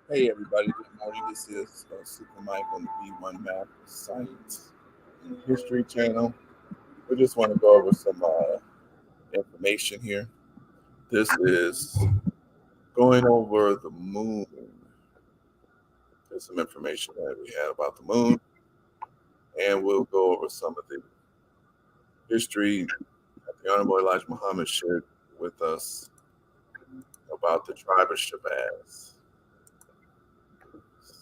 Hey everybody, good morning. This is Super Mike on the B1 Math Science and History channel. We just want to go over some information here. This is going over the moon. There's some information that we had about the moon, and we'll go over some of the history that the Honorable Elijah Muhammad shared with us about the tribe of Shabazz.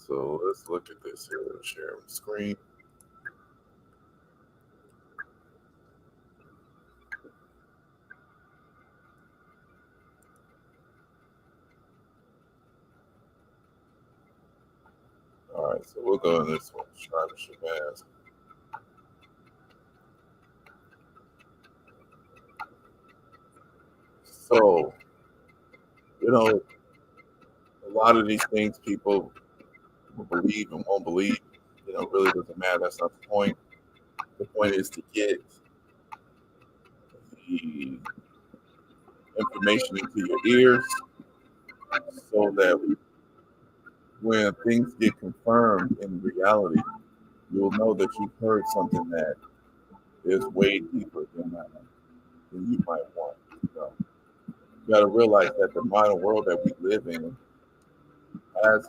So let's look at this here. We'll share on the screen. All right, so we'll go in this one, tribe of Shabazz. So, you know, a lot of these things people will believe and won't believe. Really doesn't matter. That's not the point. The point is to get the information into your ears so that when things get confirmed in reality, you'll know that you've heard something that is way deeper than you might want. You got to realize that the modern world that we live in has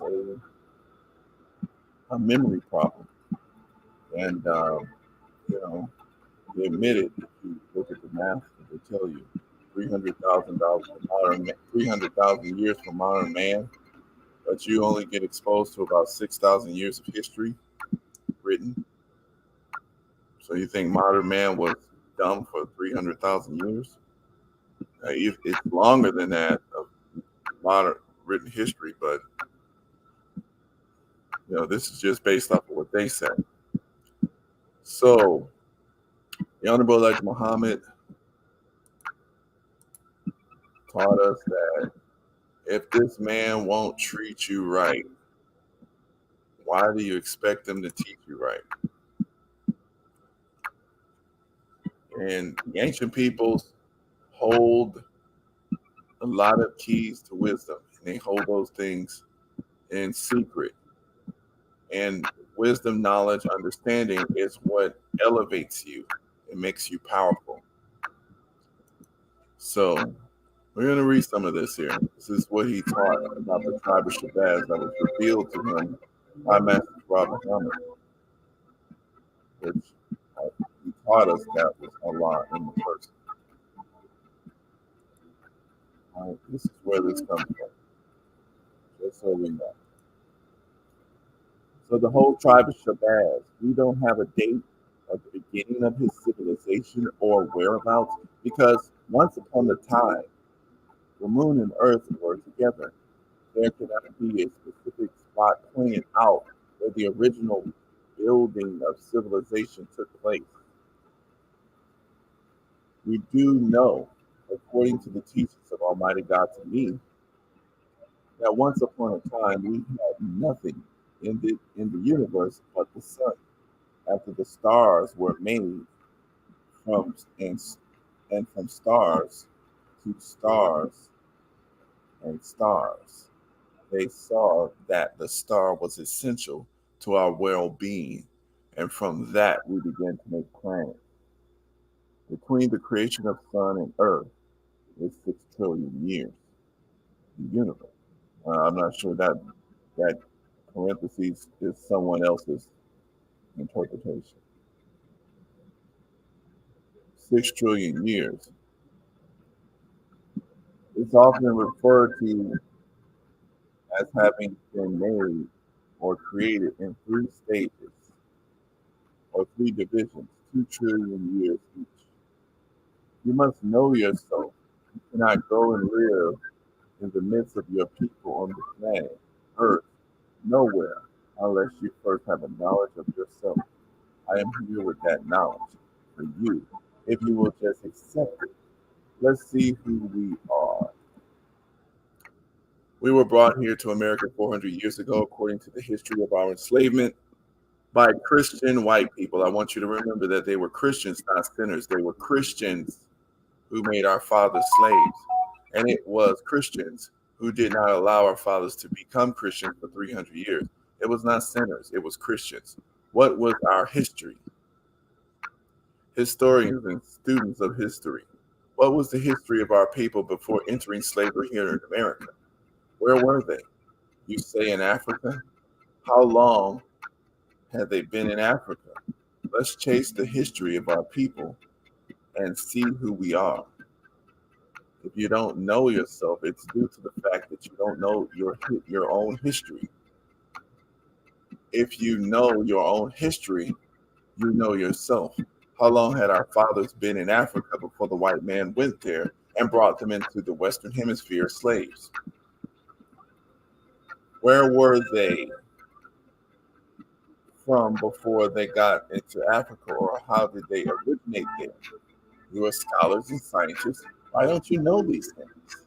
a memory problem. And, you know, they admit it. If you look at the math, they tell you $300,000 for modern, 300,000 years for modern man, but you only get exposed to about 6,000 years of history written. So you think modern man was dumb for 300,000 years? It's longer than that of modern written history, but this is just based off of what they said. So the Honorable Elijah Muhammad taught us that if this man won't treat you right, why do you expect them to teach you right? And the ancient peoples hold a lot of keys to wisdom, and they hold those things in secret. And wisdom, knowledge, understanding is what elevates you. It makes you powerful. So we're going to read some of this here. This is what he taught about the tribe of Shabazz that was revealed to him by Master Prophet Muhammad, which he taught us that was Allah in the person. All right, this is where this comes from, just so we know. So the whole tribe of Shabazz, we don't have a date of the beginning of his civilization or whereabouts, because once upon a time, the moon and earth were together. There could not be a specific spot pointed out where the original building of civilization took place. We do know, according to the teachings of Almighty God to me, that once upon a time we had nothing in the universe but the sun. After the stars were made from and from stars to stars and stars, they saw that the star was essential to our well-being, and from that we began to make plans. Between the creation of sun and earth is 6 trillion years. The universe. I'm not sure that parentheses is someone else's interpretation. 6 trillion years. It's often referred to as having been made or created in three stages or three divisions, 2 trillion years each. You must know yourself. You cannot go and live in the midst of your people on the planet, Earth, nowhere, unless you first have a knowledge of yourself. I am here with that knowledge for you, if you will just accept it. Let's see who we are. We were brought here to America 400 years ago, according to the history of our enslavement, by Christian white people. I want you to remember that they were Christians, not sinners. They were Christians who made our fathers slaves. And it was Christians who did not allow our fathers to become Christians for 300 years. It was not sinners, it was Christians. What was our history? Historians and students of history. What was the history of our people before entering slavery here in America? Where were they? You say in Africa? How long had they been in Africa? Let's chase the history of our people and see who we are. If you don't know yourself, it's due to the fact that you don't know your own history. If you know your own history, you know yourself. How long had our fathers been in Africa before the white man went there and brought them into the Western Hemisphere slaves? Where were they from before they got into Africa, or how did they originate there? You are scholars and scientists. Why don't you know these things?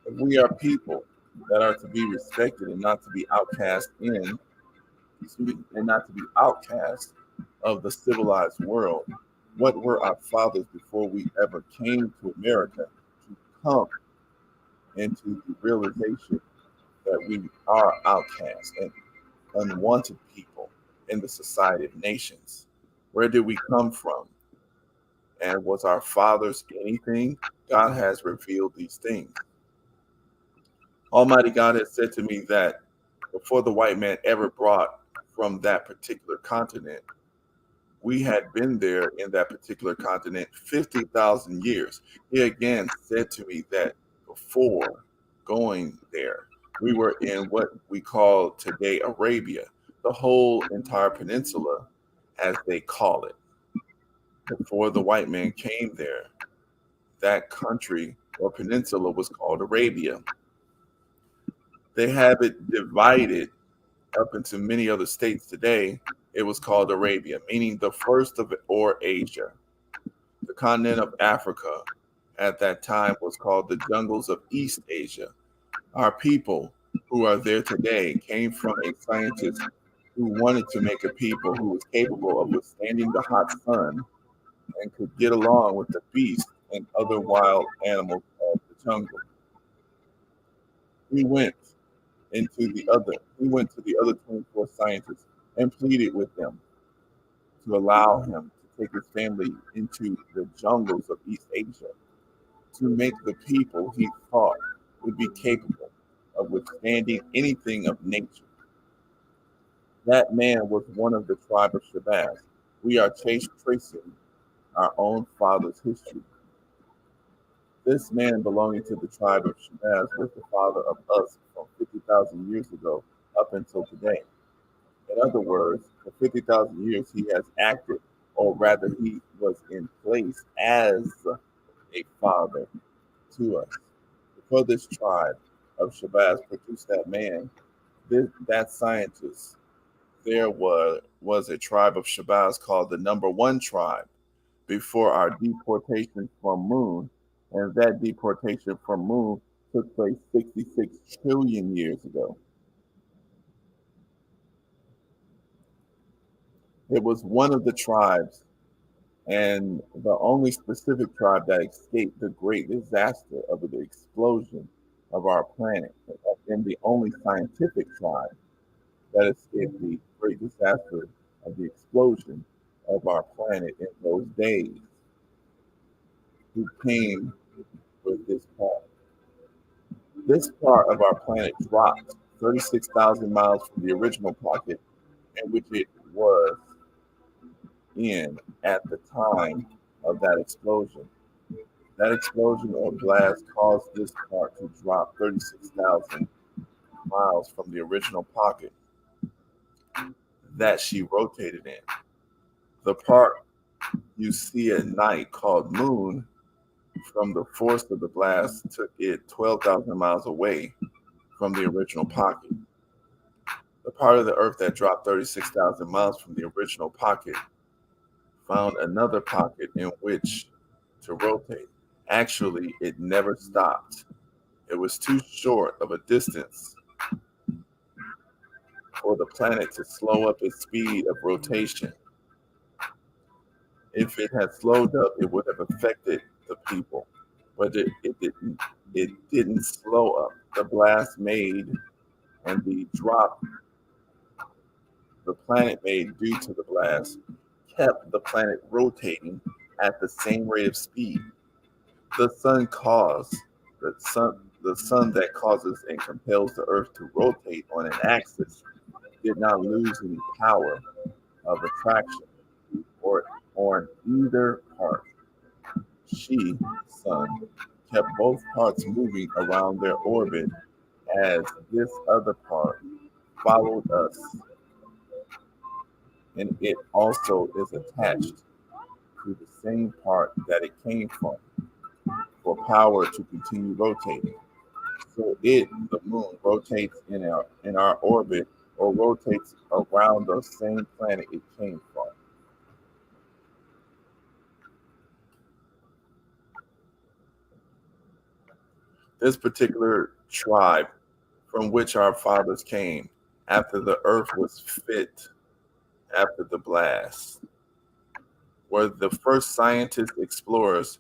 If we are people that are to be respected and not to be outcast and not to be outcast of the civilized world, what were our fathers before we ever came to America to come into the realization that we are outcast and unwanted people in the society of nations? Where did we come from? And was our fathers anything? God has revealed these things. Almighty God has said to me that before the white man ever brought from that particular continent, we had been there in that particular continent 50,000 years. He again said to me that before going there, we were in what we call today Arabia, the whole entire peninsula, as they call it. Before the white man came there, that country or peninsula was called Arabia. They have it divided up into many other states today. It was called Arabia, meaning the first of it, or Asia. The continent of Africa at that time was called the jungles of East Asia. Our people who are there today came from a scientist who wanted to make a people who was capable of withstanding the hot sun and could get along with the beasts and other wild animals of the jungle. We went we went to the other 24 scientists and pleaded with them to allow him to take his family into the jungles of East Asia to make the people he thought would be capable of withstanding anything of nature. That man was one of the tribe of Shabazz. We are tracing our own father's history. This man belonging to the tribe of Shabazz was the father of us from 50,000 years ago up until today. In other words, for 50,000 years he has acted, or rather he was in place as a father to us. Before this tribe of Shabazz produced that man, that scientist, there was a tribe of Shabazz called the number one tribe before our deportation from Moon, and that deportation from Moon took place 66 trillion years ago. It was one of the tribes and the only specific tribe that escaped the great disaster of the explosion of our planet, and the only scientific tribe that escaped the great disaster of the explosion of our planet in those days, who came with this part. This part of our planet dropped 36,000 miles from the original pocket in which it was in at the time of that explosion. That explosion or blast caused this part to drop 36,000 miles from the original pocket that she rotated in. The part you see at night called Moon, from the force of the blast, took it 12,000 miles away from the original pocket. The part of the Earth that dropped 36,000 miles from the original pocket found another pocket in which to rotate. Actually, it never stopped. It was too short of a distance for the planet to slow up its speed of rotation. If it had slowed up, it would have affected the people. but it didn't slow up. The blast made and the drop the planet made due to the blast kept the planet rotating at the same rate of speed. The sun caused the sun that causes and compels the earth to rotate on an axis did not lose any power of attraction or on either part. She, the sun, kept both parts moving around their orbit as this other part followed us, and it also is attached to the same part that it came from for power to continue rotating. So the moon, rotates in our orbit or rotates around the same planet it came from. This particular tribe from which our fathers came after the earth was fit after the blast were the first scientist explorers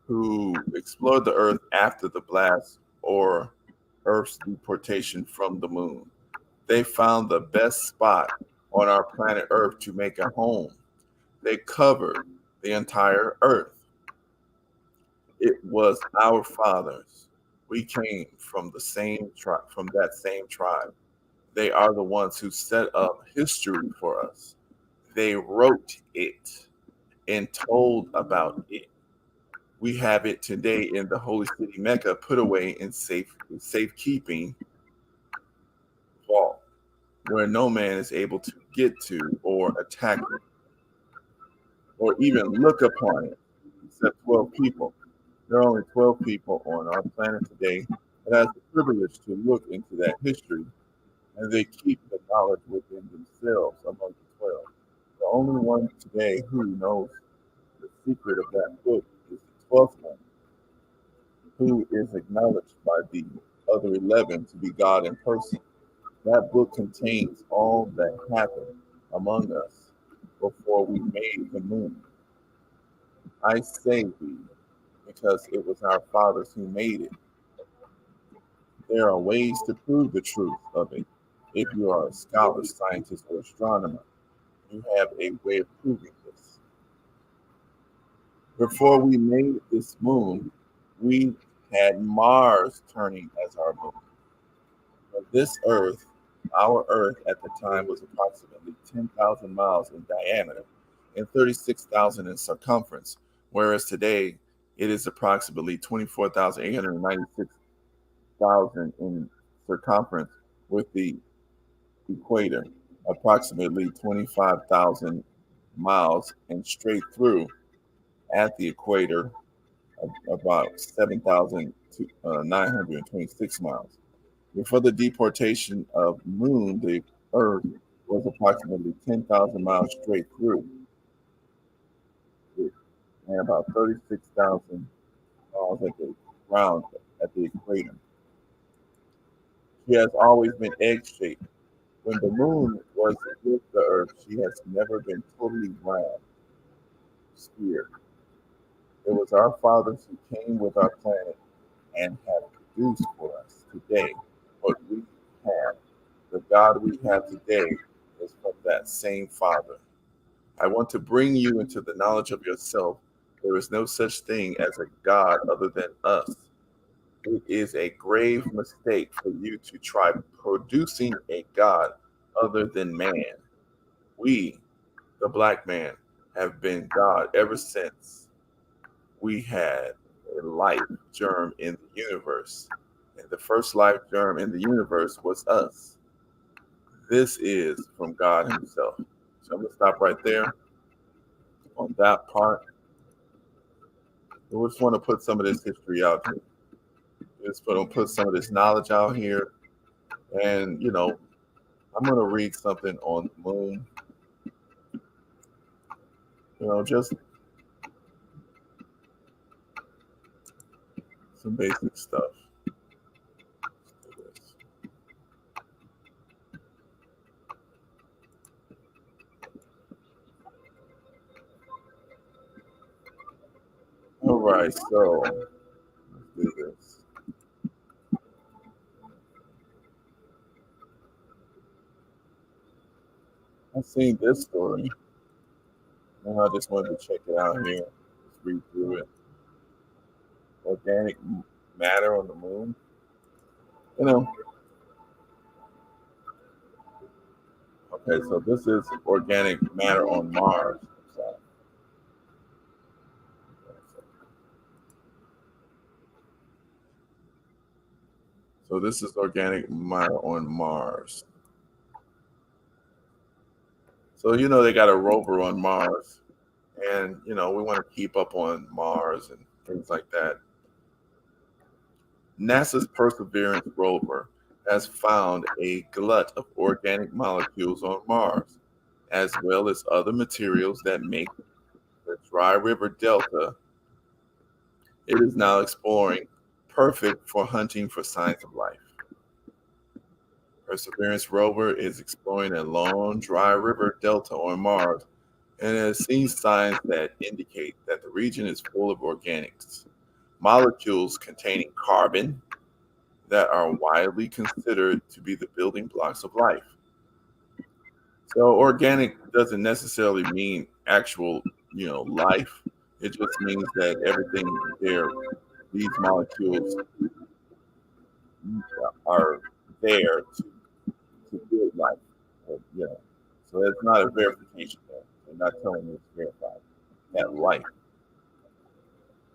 who explored the earth after the blast or earth's deportation from the moon. They found the best spot on our planet earth to make a home. They covered the entire earth. It was our fathers. We came from the same tribe, from that same tribe. They are the ones who set up history for us. They wrote it and told about it. We have it today in the holy city Mecca, put away in safekeeping vault, where no man is able to get to or attack it or even look upon it, except 12 people. There are only 12 people on our planet today that has the privilege to look into that history, and they keep the knowledge within themselves among the 12. The only one today who knows the secret of that book is the 12th one, who is acknowledged by the other 11 to be God in person. That book contains all that happened among us before we made the moon. I say we because it was our fathers who made it. There are ways to prove the truth of it. If you are a scholar, scientist, or astronomer, you have a way of proving this. Before we made this moon, we had Mars turning as our moon. But this Earth, our Earth at the time, was approximately 10,000 miles in diameter and 36,000 in circumference, whereas today it is approximately 24,896,000 in circumference, with the equator approximately 25,000 miles and straight through at the equator about 7,926 miles. Before the deportation of Moon, the Earth was approximately 10,000 miles straight through it, and about 36,000 miles at the ground at the equator. She has always been egg-shaped. When the Moon was with the Earth, she has never been totally round, sphere. It was our fathers who came with our planet and have produced for us today what we have. The God we have today is from that same Father. I want to bring you into the knowledge of yourself. There is no such thing as a God other than us. It is a grave mistake for you to try producing a God other than man. We, the black man, have been God ever since we had a life germ in the universe. And the first life germ in the universe was us. This is from God Himself. So I'm going to stop right there on that part. We just want to put some of this history out here. We just want to put some of this knowledge out here. And, I'm going to read something on the moon, just some basic stuff. All right, so this. I've seen this story, and I just wanted to check it out here. Just read through it. Organic matter on the moon. You know, okay, so this is organic matter on Mars. So this is organic matter on Mars. So they got a rover on Mars, and we want to keep up on Mars and things like that. NASA's Perseverance rover has found a glut of organic molecules on Mars, as well as other materials that make the dry river delta it is now exploring, perfect for hunting for signs of life. Perseverance rover is exploring a long, dry river delta on Mars and has seen signs that indicate that the region is full of organics, molecules containing carbon that are widely considered to be the building blocks of life. So organic doesn't necessarily mean actual, life. It just means that everything there, these molecules are there to build life. So it's not a verification there. They're not telling you it's verified. That life.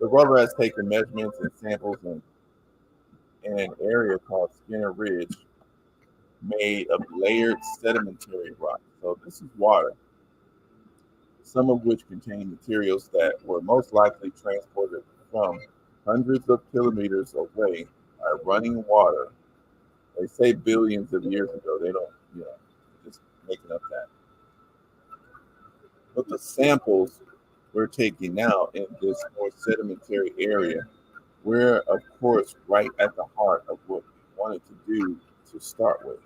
The rover has taken measurements and samples in an area called Skinner Ridge, made of layered sedimentary rock. So this is water, some of which contain materials that were most likely transported from hundreds of kilometers away by running water. They say billions of years ago. They don't, just making up that. But the samples we're taking now in this more sedimentary area, we're of course right at the heart of what we wanted to do to start with,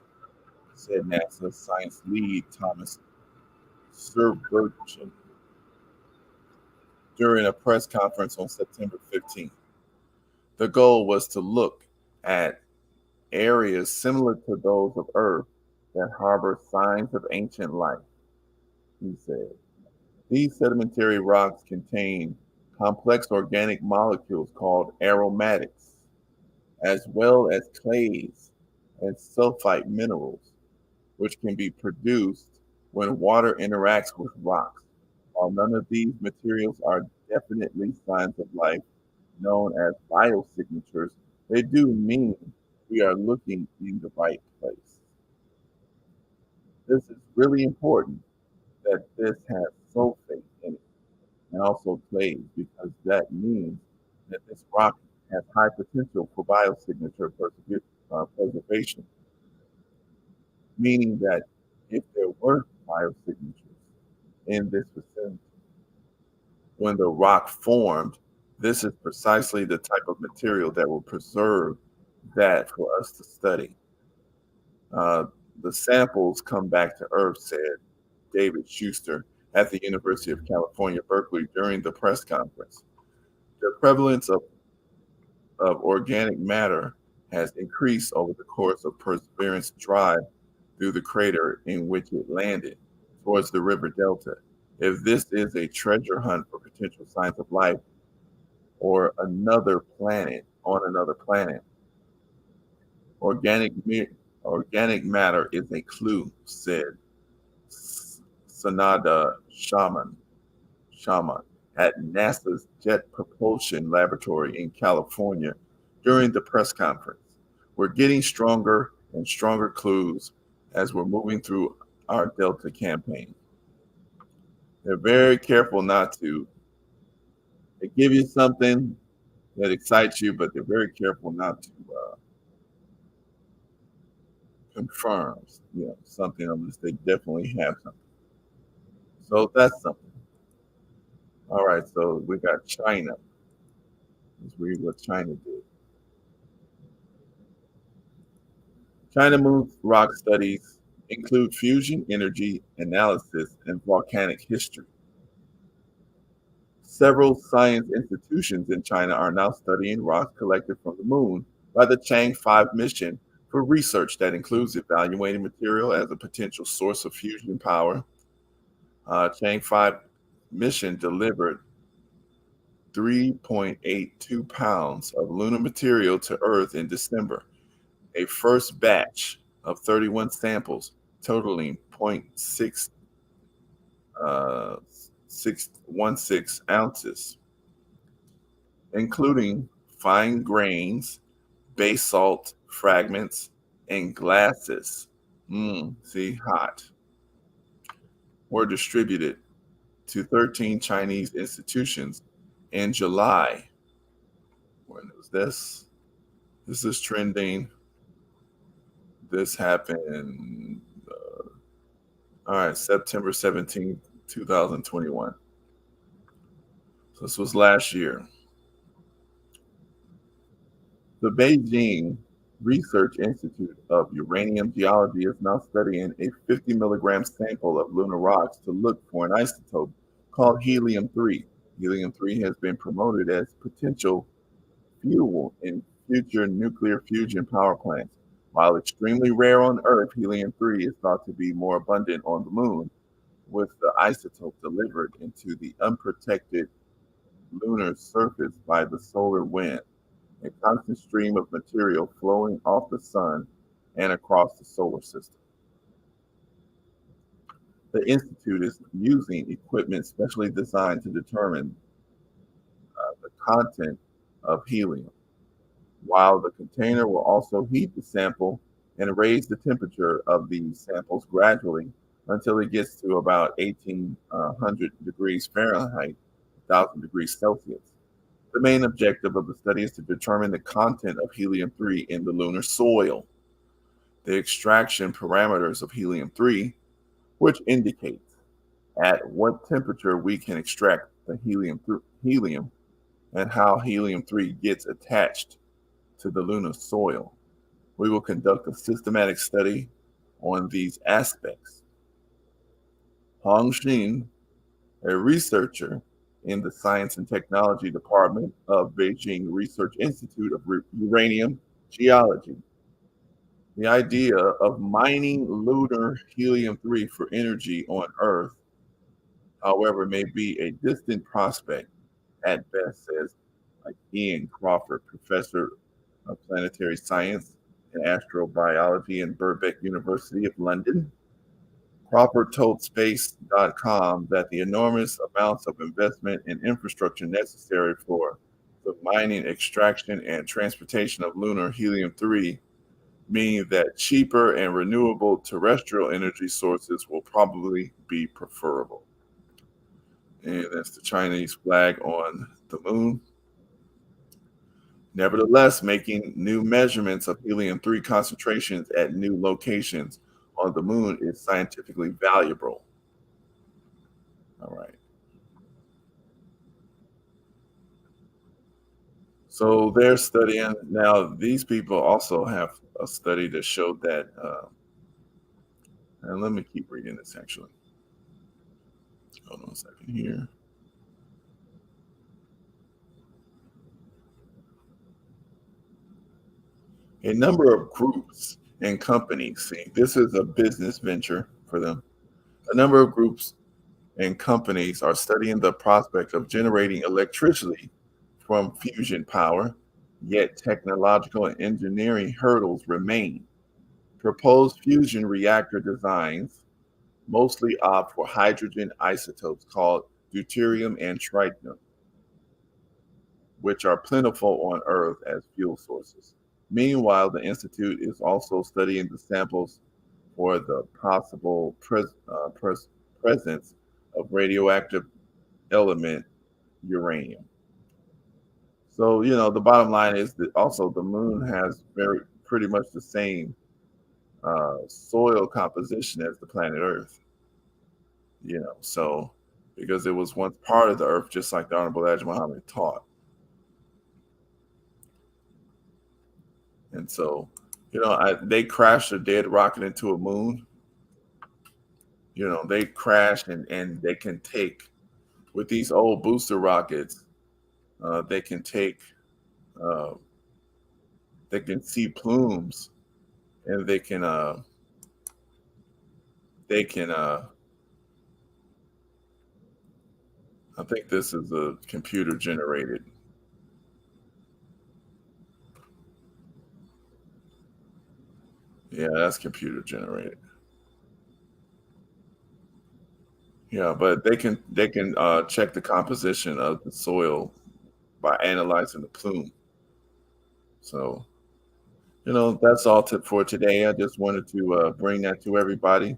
said NASA science lead Thomas Surburchan during a press conference on September 15th. The goal was to look at areas similar to those of Earth that harbor signs of ancient life, he said. These sedimentary rocks contain complex organic molecules called aromatics, as well as clays and sulfite minerals, which can be produced when water interacts with rocks. While none of these materials are definitely signs of life known as biosignatures, they do mean we are looking in the right place. This is really important that this has sulfate in it and also clays because that means that this rock has high potential for biosignature preservation, meaning that if there were biosignatures in this vicinity, when the rock formed, this is precisely the type of material that will preserve that for us to study. Uh, the samples come back to Earth, said David Schuster at the University of California, Berkeley, during the press conference. The prevalence of organic matter has increased over the course of Perseverance drive through the crater in which it landed towards the river delta. If this is a treasure hunt for potential signs of life or on another planet, organic matter is a clue, said Sanada Shaman at NASA's Jet Propulsion Laboratory in California during the press conference. We're getting stronger and stronger clues as we're moving through our Delta campaign. They're very careful not to. They give you something that excites you, but they're very careful not to confirm, something unless they definitely have something. So that's something. All right, so we got China. Let's read what China did. China Moon rock studies include fusion energy analysis and volcanic history. Several science institutions in China are now studying rocks collected from the moon by the Chang 5 mission for research that includes evaluating material as a potential source of fusion power. Chang 5 mission delivered 3.82 pounds of lunar material to Earth in December, a first batch of 31 samples totaling zero point 616 ounces, including fine grains, basalt fragments, and glasses. See, hot. Were distributed to 13 Chinese institutions in July. When was this? This is trending. This happened, all right, September 17th, 2021. So this was last year. The Beijing Research Institute of Uranium Geology is now studying a 50 milligram sample of lunar rocks to look for an isotope called helium-3. Helium-3 has been promoted as potential fuel in future nuclear fusion power plants. While extremely rare on Earth, helium-3 is thought to be more abundant on the moon, with the isotope delivered into the unprotected lunar surface by the solar wind, a constant stream of material flowing off the sun and across the solar system. The Institute is using equipment specially designed to determine the content of helium, while the container will also heat the sample and raise the temperature of the samples gradually until it gets to about 1800 degrees Fahrenheit, 1000 degrees Celsius. The main objective of the study is to determine the content of helium-3 in the lunar soil. The extraction parameters of helium-3, which indicates at what temperature we can extract the helium and how helium-3 gets attached to the lunar soil. We will conduct a systematic study on these aspects. Hong Xin, a researcher in the Science and Technology Department of Beijing Research Institute of Uranium Geology. The idea of mining lunar helium-3 for energy on Earth, however, may be a distant prospect at best, says like Ian Crawford, professor of planetary science and astrobiology in Birkbeck University of London. Crawford told Space.com that the enormous amounts of investment and infrastructure necessary for the mining, extraction, and transportation of lunar helium-3 mean that cheaper and renewable terrestrial energy sources will probably be preferable. And that's the Chinese flag on the moon. Nevertheless, making new measurements of helium-3 concentrations at new locations on the moon is scientifically valuable. All right. So they're studying. Now, these people also have a study that showed that, and let me keep reading this actually. Hold on a second here. A number of groups and companies, see, this is a business venture for them. A number of groups and companies are studying the prospect of generating electricity from fusion power, yet technological and engineering hurdles remain. Proposed fusion reactor designs mostly opt for hydrogen isotopes called deuterium and tritium, which are plentiful on Earth as fuel sources. Meanwhile, the Institute is also studying the samples for the possible presence of radioactive element uranium. So, the bottom line is that also the moon has pretty much the same soil composition as the planet Earth, so because it was once part of the Earth, just like the Honorable Elijah Muhammad taught. And so, they crashed a dead rocket into a moon. They crash and they can take with these old booster rockets, they can take, uh, they can see plumes, and they can. I think this is a computer generated. Yeah, that's computer generated. Yeah, but they can check the composition of the soil by analyzing the plume. So that's all for today. I just wanted to bring that to everybody,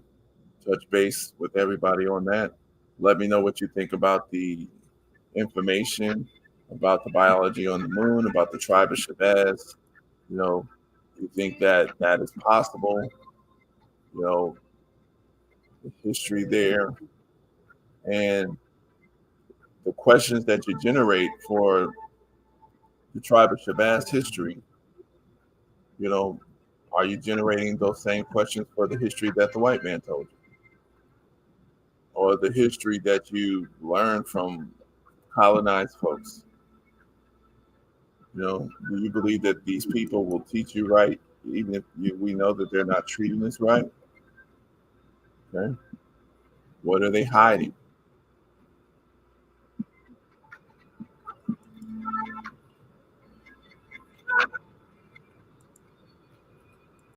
touch base with everybody on that. Let me know what you think about the information about the biology on the moon, about the tribe of Shabazz. You know, you think that that is possible? You know, the history there and the questions that you generate for the tribe of Shabazz history. You know, are you generating those same questions for the history that the white man told you, or the history that you learned from colonized folks? Do you believe that these people will teach you right, even if we know that they're not treating us right? Okay. What are they hiding?